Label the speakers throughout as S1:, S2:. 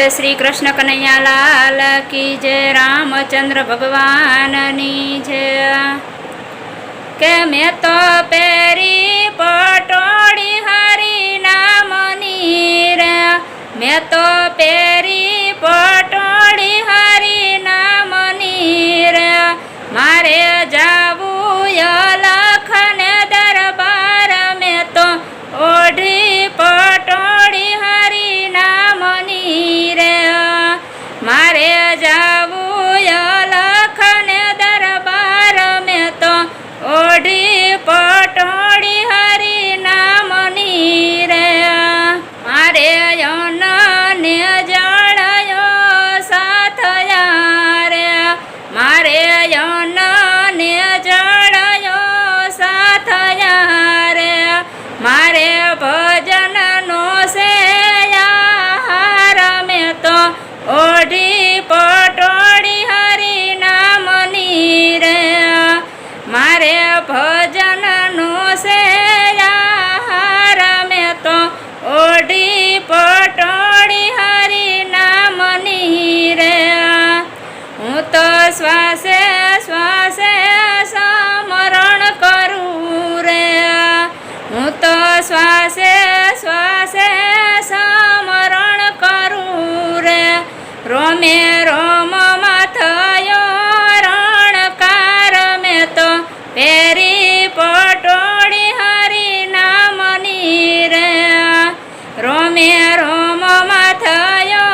S1: श्री कृष्ण कन्हैया लाल की जय। रामचंद्र भगवाननी जय। के मैं तो पेरी पटोड़ी हरि नामनी रे, मैं तो पेरी पटोड़ी हरि नामनी रे। मारे जावू लखन दरबार में तो ओढ़ी पटोड़ी हरि नामनी रे। मारे जावू लखन दरबार में तो ओढ़ी पटोड़ी हरि नामनी रे। मारे यौन ने जड़यो साथ यारे, मारे यौन ने जड़यो साथ यारे। मारे भजन नो से यार में तो ओढ़ी पटोड़ी हरि नामनी रे। मारे भजन नो से यार में तो ओढ़ी पटोड़ी हरि नामनी रे। हूँ तो श्वासे श्वासे स्मरण करूँ रे, हूँ तो श्वासे श्वासे स्मरण करूँ रे। रोमे रोम माथयो रणकार में तो पेरी पटोड़ी हरि नामनी रे। रोमे रोम माथयो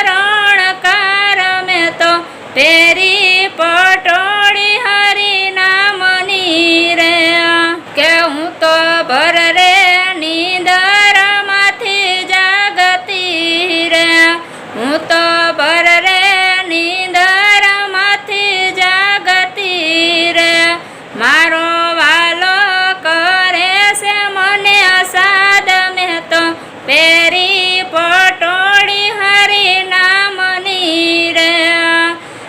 S1: रणकार में तो पेरी पटोड़ी हरि नामनी रे। के हूँ तो भर रे नींदर माथी जागती रे, हूँ तो भर रे नींदर माथी जागती रे। मारो वालो करे से मने साद में तो पेरी पटोड़ी हरि नामनी रे।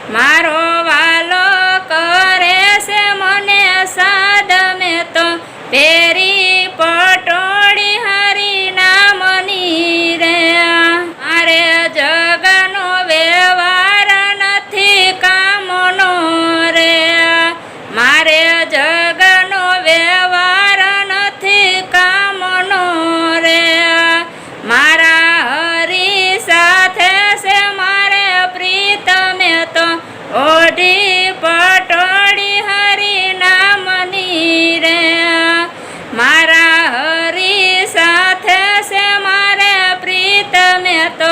S1: मारो वालो करे से मने साद में तो पेरी पटोड़ी हरि नामनी रे। मारे जगनो व्यवहार नथी कामनो रे, मारे जगनो व्यवहार नथी कामनो रे। मारा हरि साथे से मारे प्रीत में तो ओढ़ी पटोड़ी हरि नामनी रे। मारा हरि साथे से मारे प्रीत में तो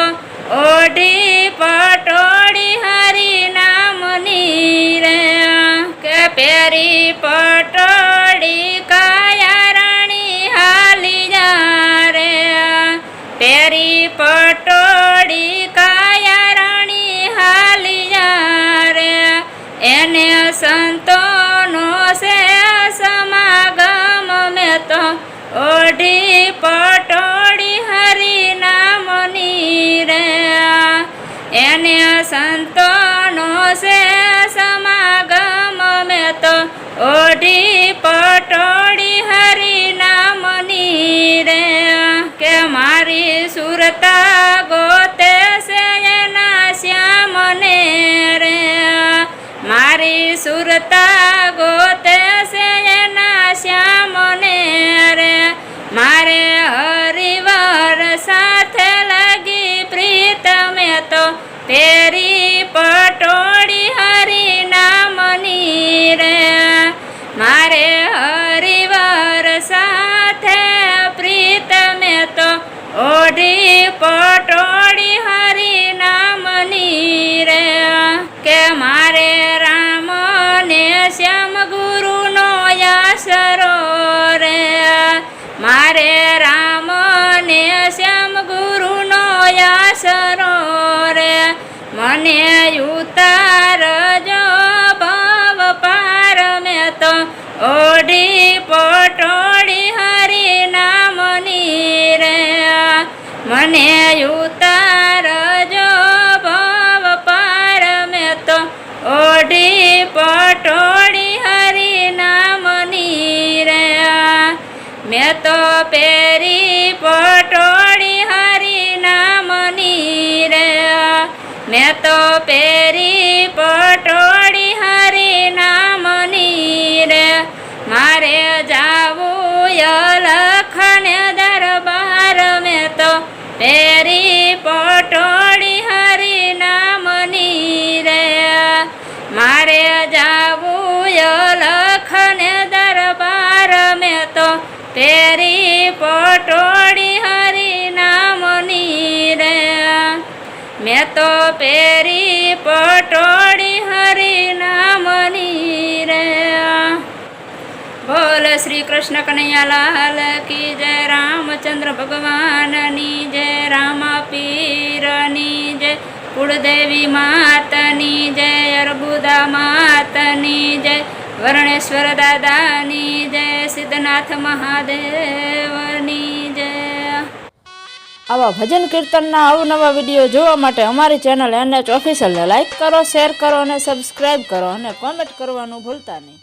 S1: ओढ़ी पटोड़ी हरि नामनी रे। के पेरी पटोड़ी काया रानी हाली जा रे, पेरी पटोड़ी काया रानी हाली जा रे। एने संतों से समागम में तो ओढ़ी पटोड़ी हरि नामनी रे। एने संतों से समागम में तो ओढ़ी पटोड़ी हरि नामनी रे। के मारी सुरता गोते से ना श्याम ने रे, मारी सुरता गोते से ना श्याम ने रे। मारे हरिवर साथ लगी प्रीत में तो तेरी पटोड़ी हरि नामनी रे। मारे हरिवर साथ प्रीत में तो ओढ़ी पटोड़ी हरि नामनी रे। के मारे राम ने श्याम गुरु नो आसरो रे, मारे राम ने श्याम गुरु नो आसरो रे। मने उतार जो भव पार में तो ओढ़ी पटोड़ी हरि नामनी रे। मने उतार जो भव पार में तो ओढ़ी पटोड़ी हरि नामनी रे। मैं तो पेरी पटोड़ी हरि नामनी रे। મેં તો પહેરી પટોળી હરી નામની રે મારે જાવું અલખને દરબાર મેં તો પહેરી પટોળી હરી નામની રે મારે જાવું અલખને દરબાર મેં તો પહેરી પટોળી હરી નામની રે મેં તો પહેરી પટોળી હરી નામની રે બોલ શ્રી કૃષ્ણ કનૈયાલાલ કી જય રામચંદ્ર ભગવાનની જય રામા પીરની જય કુળદેવી માતની જય અર્બુદા માતની જય વર્ણેશ્વર દાદાની જય સિદ્ધનાથ મહાદેવની જય
S2: આવા ભજન કીર્તનના અવનવા વિડીયો જોવા માટે અમારી ચેનલ NH ઓફિશિયલને લાઈક કરો, શેર કરો અને સબસ્ક્રાઈબ કરો અને કોમેન્ટ કરવાનું ભૂલતા નહીં.